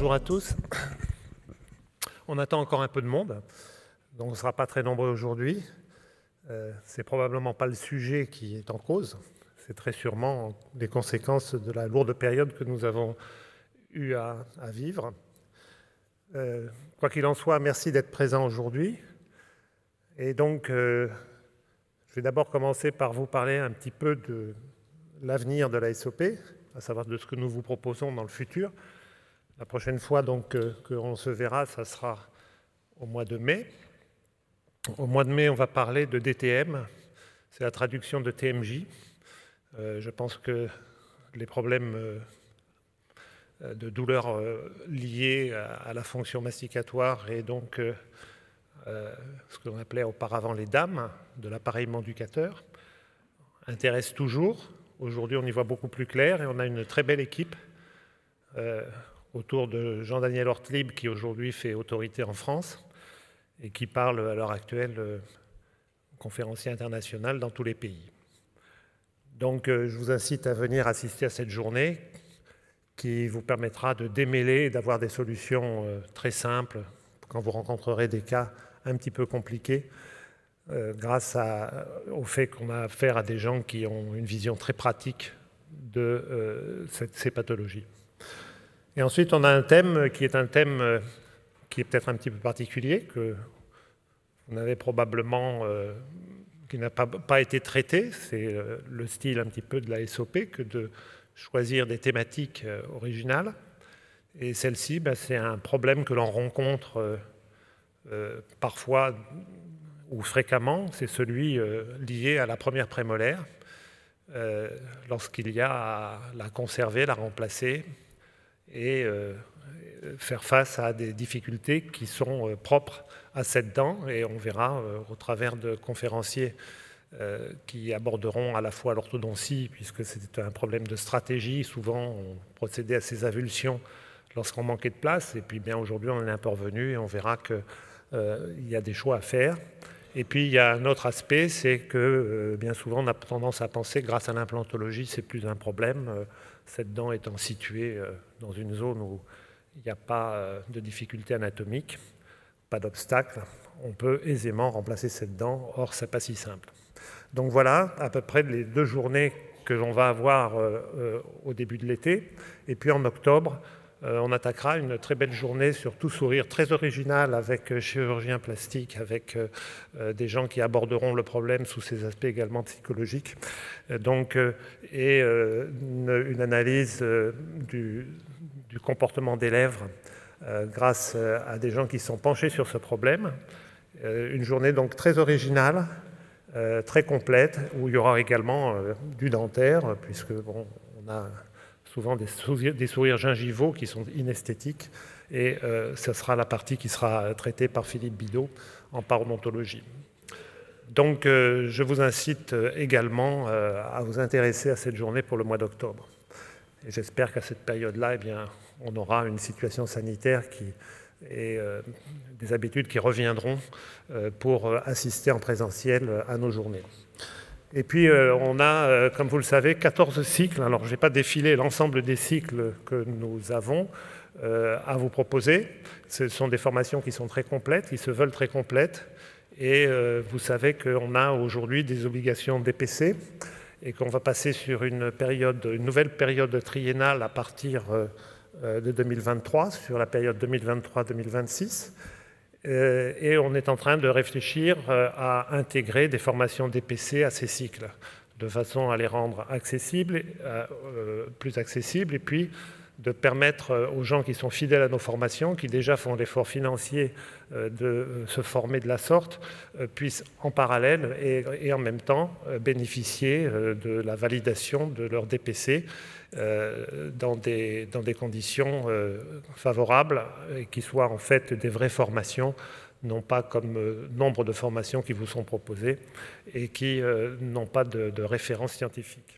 Bonjour à tous. On attend encore un peu de monde, donc on ne sera pas très nombreux aujourd'hui. C'est probablement pas le sujet qui est en cause, c'est très sûrement des conséquences de la lourde période que nous avons eu à vivre. Quoi qu'il en soit, merci d'être présent aujourd'hui. Et donc, je vais d'abord commencer par vous parler un petit peu de l'avenir de la SOP, à savoir de ce que nous vous proposons dans le futur. La prochaine fois qu'on se verra, ça sera au mois de mai. Au mois de mai, on va parler de DTM, c'est la traduction de TMJ. Je pense que les problèmes de douleur liés à la fonction masticatoire et donc ce que l'on appelait auparavant les dames de l'appareil manducateur intéressent toujours. Aujourd'hui, on y voit beaucoup plus clair et on a une très belle équipe autour de Jean-Daniel Ortlieb, qui aujourd'hui fait autorité en France et qui parle à l'heure actuelle conférencier international dans tous les pays. Donc je vous incite à venir assister à cette journée qui vous permettra de démêler et d'avoir des solutions très simples quand vous rencontrerez des cas un petit peu compliqués grâce au fait qu'on a affaire à des gens qui ont une vision très pratique de ces pathologies. Et ensuite, on a un thème qui est peut-être un petit peu particulier, que vous n'avez probablement, qui n'a pas été traité. C'est le style un petit peu de la SOP que de choisir des thématiques originales. Et celle-ci, c'est un problème que l'on rencontre parfois ou fréquemment, c'est celui lié à la première prémolaire, lorsqu'il y a à la conserver, la remplacer, et faire face à des difficultés qui sont propres à cette dent. Et on verra au travers de conférenciers qui aborderont à la fois l'orthodontie, puisque c'est un problème de stratégie. Souvent, on procédait à ces avulsions lorsqu'on manquait de place. Et puis bien aujourd'hui, on en est un peu revenu et on verra qu'il y a des choix à faire. Et puis il y a un autre aspect, c'est que bien souvent, on a tendance à penser que grâce à l'implantologie, c'est plus un problème. Cette dent étant située dans une zone où il n'y a pas de difficulté anatomique, pas d'obstacle, on peut aisément remplacer cette dent, or ce n'est pas si simple. Donc voilà à peu près les 2 journées que l'on va avoir au début de l'été. Et puis en octobre, on attaquera une très belle journée sur Tout sourire, très originale, avec chirurgiens plastiques, avec des gens qui aborderont le problème sous ses aspects également psychologiques. Donc, et une analyse du comportement des lèvres grâce à des gens qui sont penchés sur ce problème. Une journée donc très originale, très complète, où il y aura également du dentaire, puisque bon, on a souvent des sourires gingivaux qui sont inesthétiques, et ce sera la partie qui sera traitée par Philippe Bidot en parodontologie. Donc je vous incite également à vous intéresser à cette journée pour le mois d'octobre. Et j'espère qu'à cette période-là, eh bien, on aura une situation sanitaire et des habitudes qui reviendront pour assister en présentiel à nos journées. Et puis, on a, comme vous le savez, 14 cycles. Alors, je ne vais pas défiler l'ensemble des cycles que nous avons à vous proposer. Ce sont des formations qui sont très complètes, qui se veulent très complètes. Et vous savez qu'on a aujourd'hui des obligations DPC et qu'on va passer sur une nouvelle période triennale à partir de 2023, sur la période 2023-2026. Et on est en train de réfléchir à intégrer des formations DPC à ces cycles, de façon à les rendre accessibles, plus accessibles, et puis de permettre aux gens qui sont fidèles à nos formations, qui déjà font l'effort financier de se former de la sorte, puissent en parallèle et en même temps bénéficier de la validation de leur DPC dans des conditions favorables et qui soient en fait des vraies formations, non pas comme nombre de formations qui vous sont proposées et qui n'ont pas de référence scientifique.